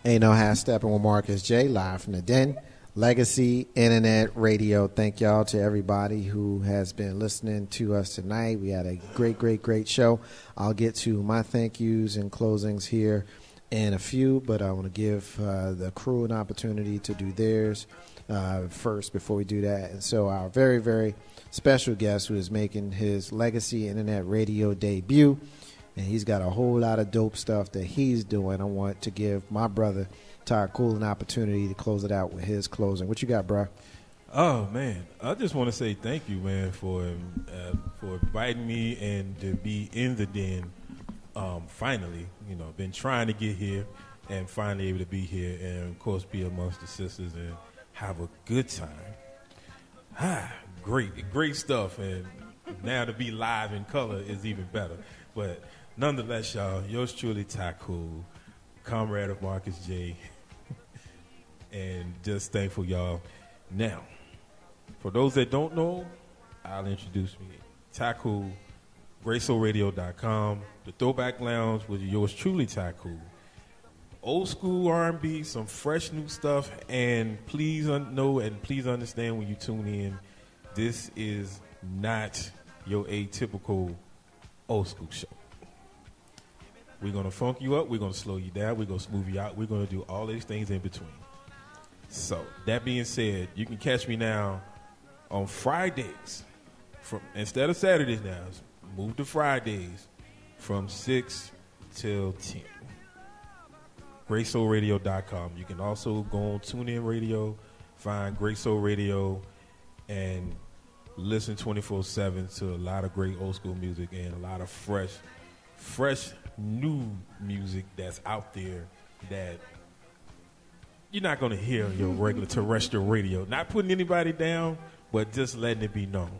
Ain't no half stepping with Marcus J. Live from the Den. Legacy Internet Radio. Thank y'all to everybody who has been listening to us tonight. We had a great show. I'll get to my thank yous and closings here in a few, but I want to give the crew an opportunity to do theirs first before we do that. And so our very special guest who is making his Legacy Internet Radio debut, and he's got a whole lot of dope stuff that he's doing. I want to give my brother Ty Cool an opportunity to close it out with his closing. What you got, bro? Oh man, I just want to say thank you, man, for inviting me and to be in the Den. Finally, been trying to get here and finally able to be here, and of course be amongst the sisters and have a good time. Great stuff, and now to be live in color is even better. But nonetheless, y'all, yours truly, Ty Cool, comrade of Marcus J. And just thankful, y'all. Now, for those that don't know, I'll introduce me. Ty Cool, GracioRadio.com, the Throwback Lounge with yours truly, Ty Cool. Old school R&B, some fresh new stuff, and please know and please understand when you tune in, this is not your atypical old school show. We're going to funk you up, we're going to slow you down, we're going to smooth you out, we're going to do all these things in between. So, that being said, you can catch me now on Fridays, instead of Saturdays now, move to Fridays from 6 till 10. GracioRadio.com. You can also go on TuneIn Radio, find Gracio Radio, and listen 24/7 to a lot of great old school music and a lot of fresh new music that's out there that you're not going to hear on your regular terrestrial radio. Not putting anybody down, but just letting it be known.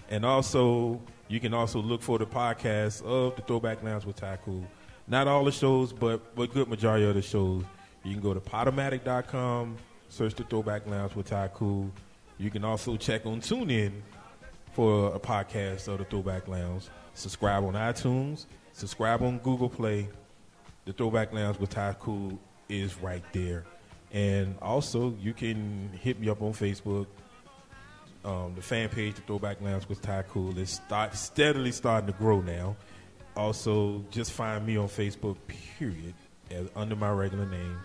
And also, you can also look for the podcast of the Throwback Lounge with Ty Cool. Not all the shows, but a good majority of the shows. You can go to Podomatic.com, search the Throwback Lounge with Ty Cool. You can also check on TuneIn for a podcast of the Throwback Lounge. Subscribe on iTunes. Subscribe on Google Play. The Throwback Lounge with Ty Cool is right there. And also, you can hit me up on Facebook. The fan page, the Throwback Lounge with Ty Cool, is steadily starting to grow now. Also, just find me on Facebook, period, under my regular name.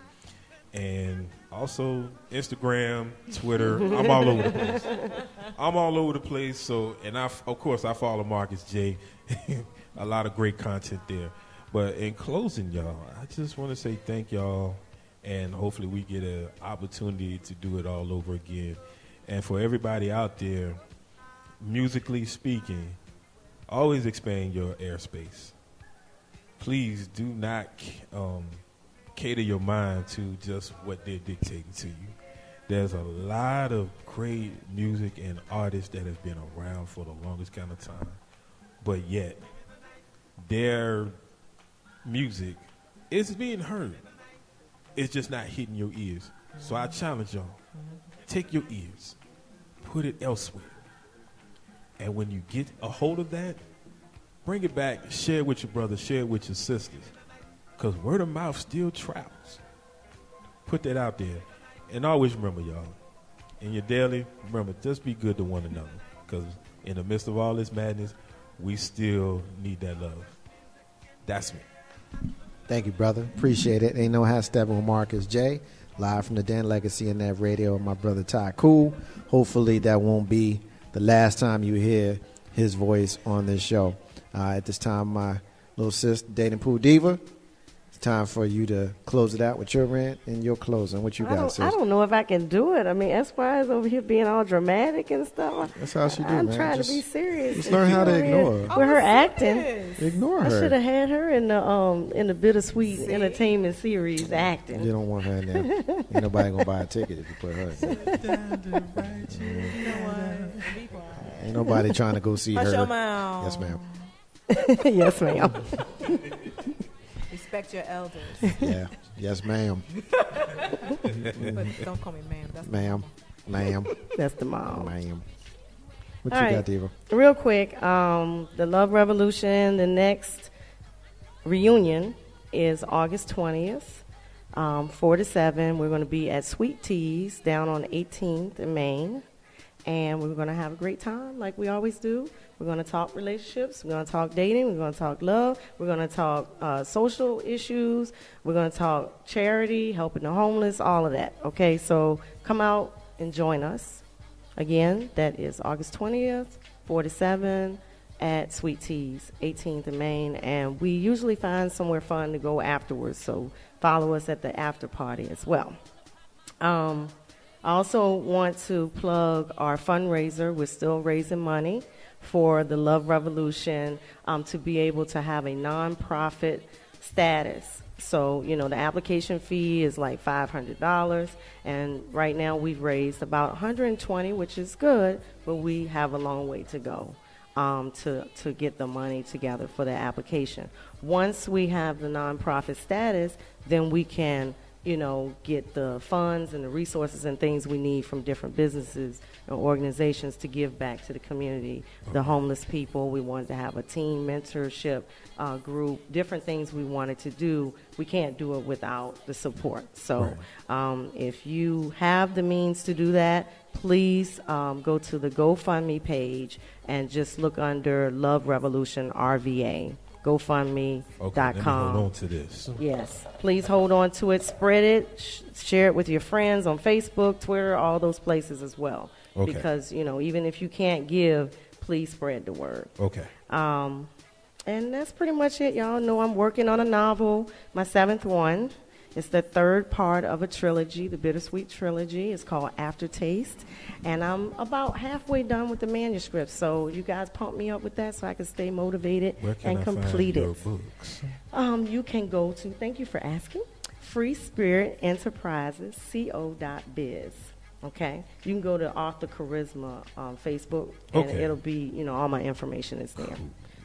And also, Instagram, Twitter. I'm all over the place. So, and of course, I follow Marcus J. A lot of great content there. But in closing, y'all, I just want to say thank y'all. And hopefully we get an opportunity to do it all over again. And for everybody out there, musically speaking, always expand your airspace. Please do not cater your mind to just what they're dictating to you. There's a lot of great music and artists that have been around for the longest kind of time, but yet their music is being heard. It's just not hitting your ears. So I challenge y'all, take your ears, put it elsewhere. And when you get a hold of that, bring it back, share it with your brothers, share it with your sisters. Because word of mouth still travels. Put that out there. And always remember, y'all, in your daily, remember, just be good to one another. Because in the midst of all this madness, we still need that love. That's me. Thank you, brother. Appreciate it. Ain't no half stepping with Marcus J. Live from the Den, Legacy in that radio with my brother Ty Cool. Hopefully that won't be the last time you hear his voice on this show. At this time, my little sister, Dating Pool Diva, it's time for you to close it out with your rant and your closing. What you got, sis? I don't know if I can do it. I mean, Esquire is over here being all dramatic and stuff. That's how she do, I'm man. trying to be serious. Just learn how to ignore her. With her acting. Ignore her. I should have had her in the Bittersweet Entertainment series acting. You don't want her in there. Ain't nobody going to buy a ticket if you put her in there. Ain't nobody trying to go see her. Your mouth. Yes, ma'am. Yes, ma'am. Respect your elders. Yeah. Yes, ma'am. But don't call me ma'am. That's ma'am. Ma'am. That's the mom. Ma'am. What All you right. got, Diva? Real quick, the Love Revolution, the next reunion is August 20th. 4 to 7. We're going to be at Sweet Teas down on 18th in Maine. And we're going to have a great time like we always do. We're going to talk relationships. We're going to talk dating. We're going to talk love. We're going to talk social issues. We're going to talk charity, helping the homeless, all of that. Okay, so come out and join us. Again, that is August 20th, 4 to 7 at Sweet Teas, 18th in Maine. And we usually find somewhere fun to go afterwards, so follow us at the after party as well. I also want to plug our fundraiser. We're still raising money for the Love Revolution to be able to have a nonprofit status. So, the application fee is like $500, and right now we've raised about $120, which is good, but we have a long way to go to get the money together for the application. Once we have the nonprofit status, then we can get the funds and the resources and things we need from different businesses and organizations to give back to the community, the homeless people. We wanted to have a team mentorship group, different things we wanted to do. We can't do it without the support. So if you have the means to do that, please go to the GoFundMe page and just look under Love Revolution RVA. GoFundMe.com. Okay, let me hold on to this. Yes, please hold on to it, spread it, share it with your friends on Facebook, Twitter, all those places as well. Okay. Because, even if you can't give, please spread the word. Okay. And that's pretty much it. Y'all know I'm working on a novel, my 7th one. It's the 3rd part of a trilogy, the Bittersweet Trilogy. It's called Aftertaste. And I'm about halfway done with the manuscript. So you guys pump me up with that so I can stay motivated and complete it. Where can I find your books? You can go to, thank you for asking, Free Spirit Enterprises, co.biz. Okay? You can go to Author Charisma on Facebook, and it'll be, all my information is there.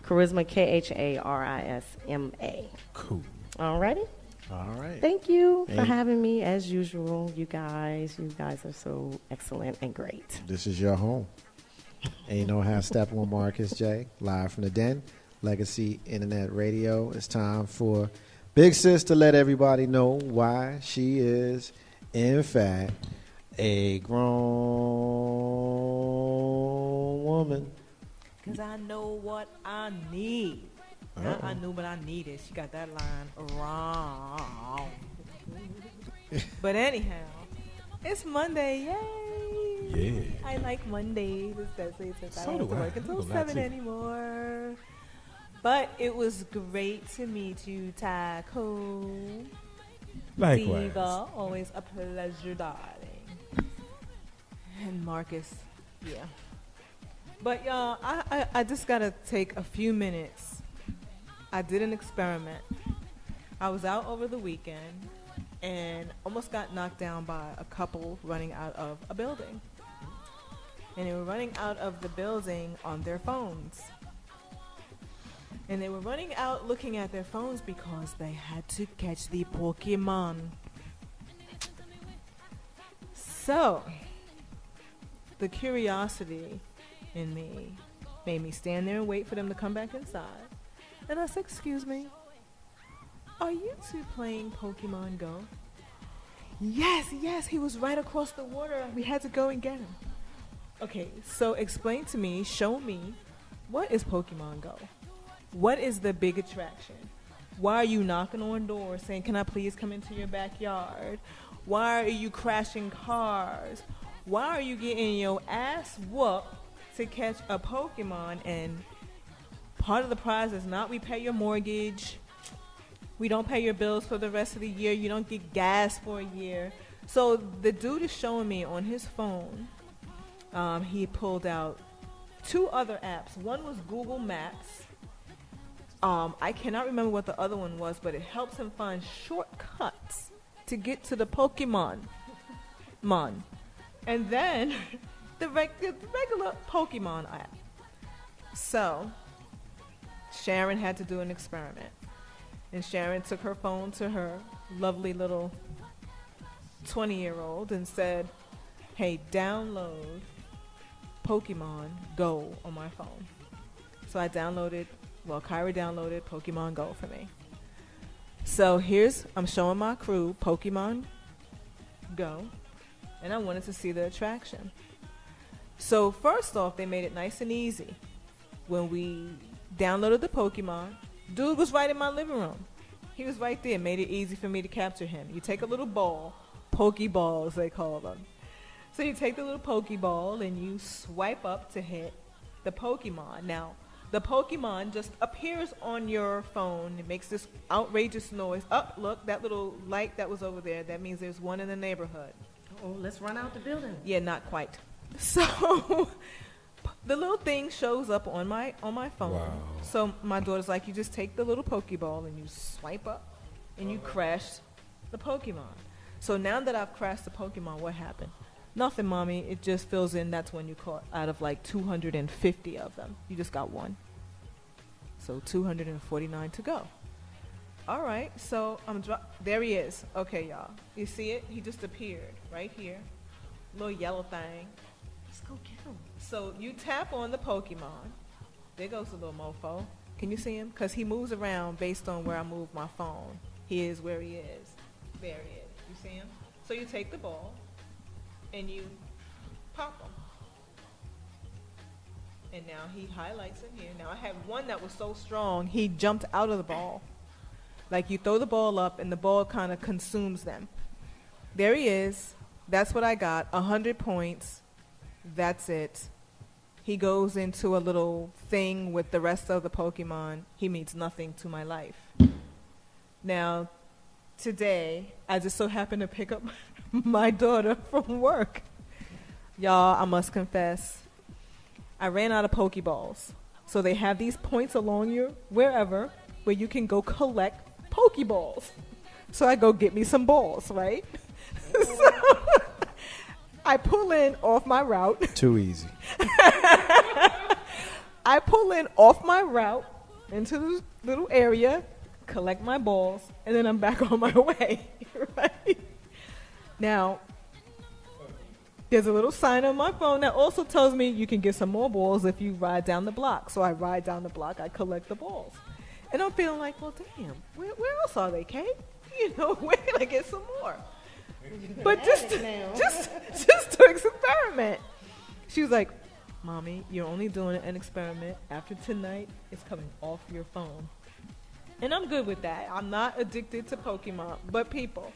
Cool. Charisma, Charisma. Cool. All righty? All right. Thank you for having me, as usual, you guys. You guys are so excellent and great. This is your home. Ain't no half stepping with Marcus J. Live from the Den, Legacy Internet Radio. It's time for Big Sis to let everybody know why she is, in fact, a grown woman. Because I know what I need. Not I knew what I needed. She got that line wrong. But anyhow, it's Monday. Yay! Yeah. I like Mondays, especially since I So don't have do to I. work until I'm glad 7 too. anymore. But it was great to meet you, Taco. Likewise. Diva, always a pleasure, darling. And Marcus, yeah. But y'all, I just gotta take a few minutes. I did an experiment. I was out over the weekend and almost got knocked down by a couple running out of a building. And they were running out of the building on their phones. And they were running out looking at their phones because they had to catch the Pokemon. So, the curiosity in me made me stand there and wait for them to come back inside. And I said, excuse me, are you two playing Pokemon Go? Yes, he was right across the water. We had to go and get him. Okay, so explain to me, show me, what is Pokemon Go? What is the big attraction? Why are you knocking on doors saying, can I please come into your backyard? Why are you crashing cars? Why are you getting your ass whooped to catch a Pokemon? And part of the prize is not we pay your mortgage. We don't pay your bills for the rest of the year. You don't get gas for a year. So the dude is showing me on his phone, he pulled out 2 other apps. One was Google Maps. I cannot remember what the other one was, but it helps him find shortcuts to get to the Pokemon. And then the regular Pokemon app. So Sharon had to do an experiment. And Sharon took her phone to her lovely little 20-year-old and said, hey, download Pokemon Go on my phone. So I Kyra downloaded Pokemon Go for me. So I'm showing my crew Pokemon Go, and I wanted to see the attraction. So first off, they made it nice and easy. When we downloaded the Pokemon, dude was right in my living room. He was right there, made it easy for me to capture him. You take a little ball, Pokeballs they call them. So you take the little Pokeball and you swipe up to hit the Pokemon. Now, the Pokemon just appears on your phone. It makes this outrageous noise. Oh, look, that little light that was over there, that means there's one in the neighborhood. Oh, let's run out the building. Yeah, not quite. So the little thing shows up on my phone. Wow. So my daughter's like, you just take the little Pokeball and you swipe up and you crash the Pokemon. So now that I've crashed the Pokemon, what happened? Nothing, Mommy. It just fills in. That's when you caught out of like 250 of them. You just got one. So 249 to go. All right. So there he is. Okay, y'all. You see it? He just appeared right here. Little yellow thing. Let's go get him. So you tap on the Pokemon. There goes the little mofo. Can you see him? Because he moves around based on where I move my phone. He is where he is. There he is. You see him? So you take the ball and you pop him. And now he highlights in here. Now I had one that was so strong, he jumped out of the ball. Like you throw the ball up and the ball kind of consumes them. There he is. That's what I got. 100 points. That's it. He goes into a little thing with the rest of the Pokemon. He means nothing to my life. Now, today, I just so happened to pick up my daughter from work. Y'all, I must confess, I ran out of Pokeballs. So they have these points along your wherever where you can go collect Pokeballs. So I go get me some balls, right? So I pull in off my route. Too easy. I pull in off my route into this little area, collect my balls, and then I'm back on my way. Right? Now, there's a little sign on my phone that also tells me you can get some more balls if you ride down the block. So I ride down the block, I collect the balls. And I'm feeling like, well, damn, where else are they, Kate? You know, where can I get some more? But just to experiment. She was like, Mommy, you're only doing an experiment. After tonight, it's coming off your phone. And I'm good with that. I'm not addicted to Pokemon. But people,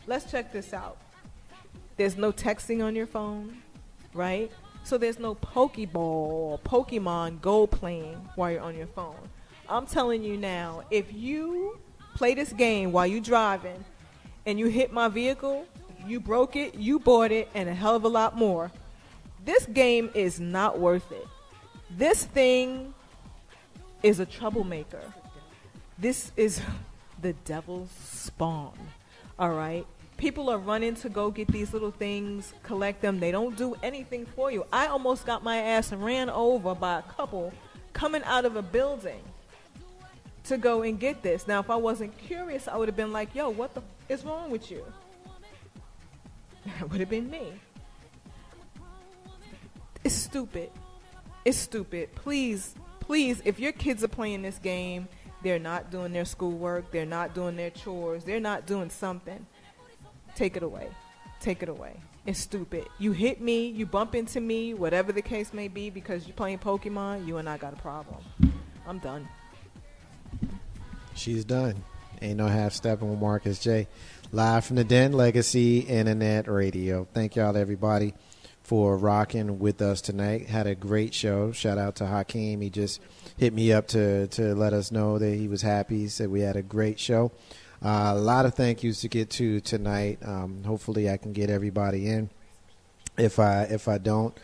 let's check this out. There's no texting on your phone, right? So there's no Pokeball or Pokemon Go playing while you're on your phone. I'm telling you now, if you play this game while you're driving and you hit my vehicle, you broke it, you bought it, and a hell of a lot more. This game is not worth it. This thing is a troublemaker. This is the devil's spawn, all right? People are running to go get these little things, collect them. They don't do anything for you. I almost got my ass ran over by a couple coming out of a building to go and get this. Now, if I wasn't curious, I would have been like, yo, what the is wrong with you? That would have been me. It's stupid. It's stupid. Please, if your kids are playing this game, they're not doing their schoolwork, they're not doing their chores, they're not doing something, take it away. Take it away. It's stupid. You hit me, you bump into me, whatever the case may be, because you're playing Pokemon, you and I got a problem. I'm done. She's done. Ain't no half stepping with Marcus J. Live from the Den, Legacy Internet Radio. Thank y'all, everybody, for rocking with us tonight. Had a great show. Shout out to Hakeem. He just hit me up to let us know that he was happy. He said we had a great show. A lot of thank yous to get to tonight. Hopefully I can get everybody in. If I don't,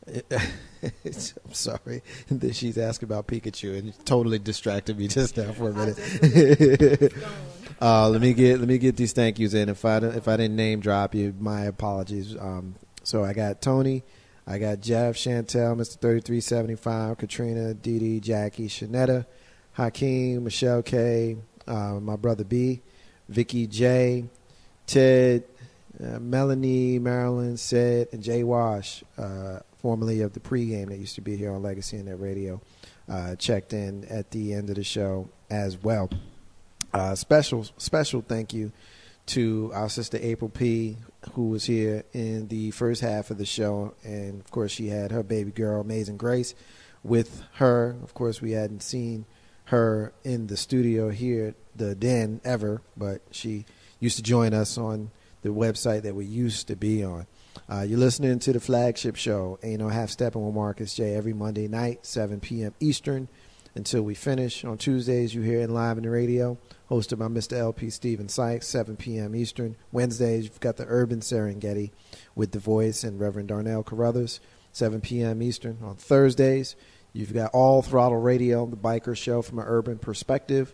I'm sorry. She's asking about Pikachu and it totally distracted me just now for a minute. Let me get these thank yous in. If I didn't name drop you, my apologies. So I got Tony, I got Jeff, Chantel, Mr. 3375, Katrina, Dee Dee, Jackie, Shanetta, Hakeem, Michelle K, my brother B, Vicky J, Ted, Melanie, Marilyn, Sid, and Jay Wash, formerly of the pregame that used to be here on Legacy Internet Radio, checked in at the end of the show as well. Special thank you to our sister April P, who was here in the first half of the show. And, of course, she had her baby girl, Amazing Grace, with her. Of course, we hadn't seen her in the studio here at the Den ever, but she used to join us on the website that we used to be on. You're listening to the flagship show, Ain't No Half Steppin' with Marcus J, every Monday night, 7 p.m. Eastern, until we finish. On Tuesdays, you hear it live in the radio, hosted by Mr. LP Steven Sykes, 7 p.m. Eastern. Wednesdays, you've got the Urban Serengeti with The Voice and Reverend Darnell Carruthers, 7 p.m. Eastern. On Thursdays, you've got All Throttle Radio, the biker show from an urban perspective.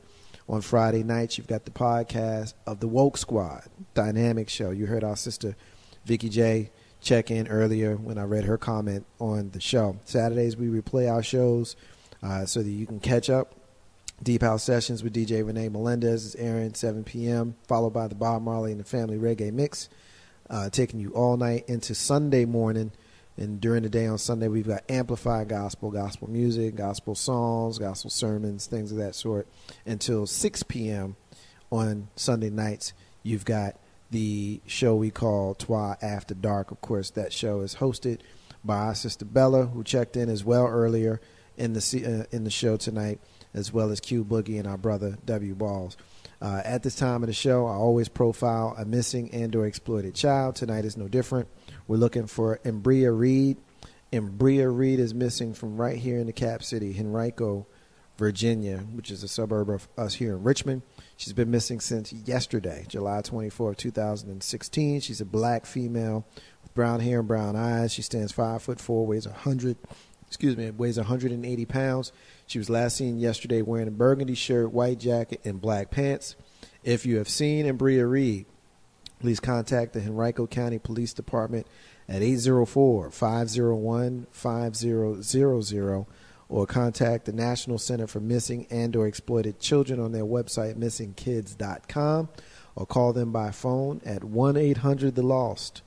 On Friday nights, you've got the podcast of the Woke Squad, dynamic show. You heard our sister Vicky J check in earlier when I read her comment on the show. Saturdays, we replay our shows so that you can catch up. Deep House Sessions with DJ Renee Melendez is airing 7 p.m., followed by the Bob Marley and the Family Reggae Mix, taking you all night into Sunday morning. And during the day on Sunday, we've got amplified gospel, gospel music, gospel songs, gospel sermons, things of that sort. Until 6 p.m. on Sunday nights, you've got the show we call Twa After Dark. Of course, that show is hosted by our sister Bella, who checked in as well earlier in the show tonight, as well as Q Boogie and our brother W Balls. At this time of the show, I always profile a missing and or exploited child. Tonight is no different. We're looking for Embria Reed. Embria Reed is missing from right here in the Cap City, Henrico, Virginia, which is a suburb of us here in Richmond. She's been missing since yesterday, July 24, 2016. She's a black female with brown hair and brown eyes. She stands 5'4", weighs 180 pounds. She was last seen yesterday wearing a burgundy shirt, white jacket, and black pants. If you have seen Embria Reed, please contact the Henrico County Police Department at 804-501-5000 or contact the National Center for Missing and or Exploited Children on their website, missingkids.com, or call them by phone at 1-800-THE-LOST,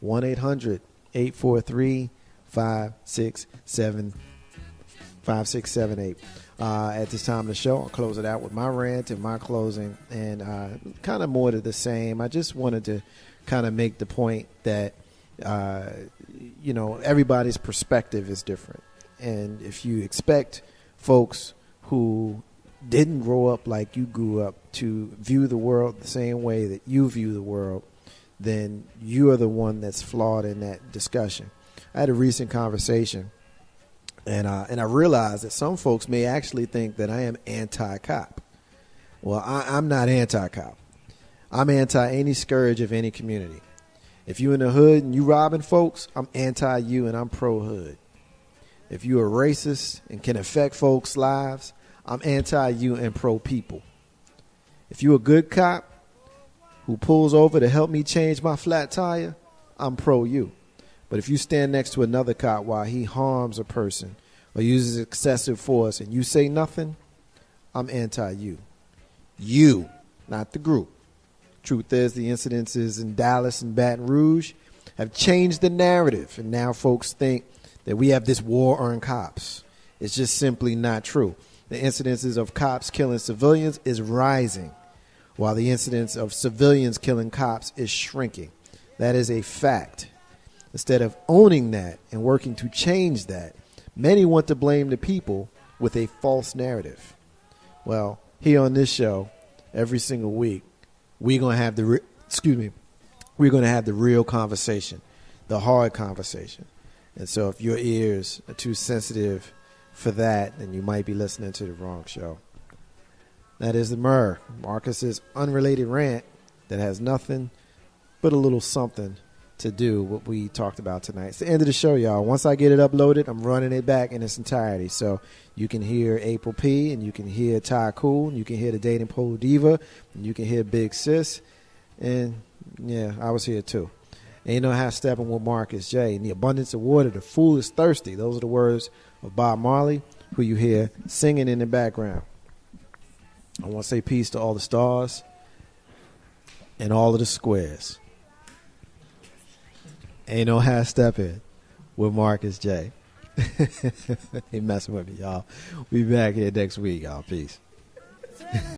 1-800-843-5678. At this time of the show, I'll close it out with my rant and my closing, and kind of more to the same. I just wanted to kind of make the point that, everybody's perspective is different. And if you expect folks who didn't grow up like you grew up to view the world the same way that you view the world, then you are the one that's flawed in that discussion. I had a recent conversation, and I realized that some folks may actually think that I am anti-cop. Well, I'm not anti-cop. I'm anti any scourge of any community. If you in the hood and you robbing folks, I'm anti-you and I'm pro-hood. If you are racist and can affect folks' lives, I'm anti-you and pro-people. If you a good cop who pulls over to help me change my flat tire, I'm pro-you. But if you stand next to another cop while he harms a person or uses excessive force and you say nothing, I'm anti-you. You, not the group. Truth is, the incidences in Dallas and Baton Rouge have changed the narrative, and now folks think that we have this war on cops. It's just simply not true. The incidences of cops killing civilians is rising, while the incidence of civilians killing cops is shrinking. That is a fact. Instead of owning that and working to change that, many want to blame the people with a false narrative. Well, here on this show, every single week, we're going to have the real conversation, the hard conversation. And so if your ears are too sensitive for that, then you might be listening to the wrong show. That is the Marcus's unrelated rant that has nothing but a little something to do what we talked about tonight. It's the end of the show, y'all. Once I get it uploaded, I'm running it back in its entirety. So you can hear April P, and you can hear Ty Cool, and you can hear the Dating Pole Diva, and you can hear Big Sis. And, yeah, I was here too. Ain't no half stepping with Marcus J. In the abundance of water, the fool is thirsty. Those are the words of Bob Marley, who you hear singing in the background. I want to say peace to all the stars and all of the squares. Ain't no half stepping with Marcus J. He messing with me, y'all. We back here next week, y'all. Peace.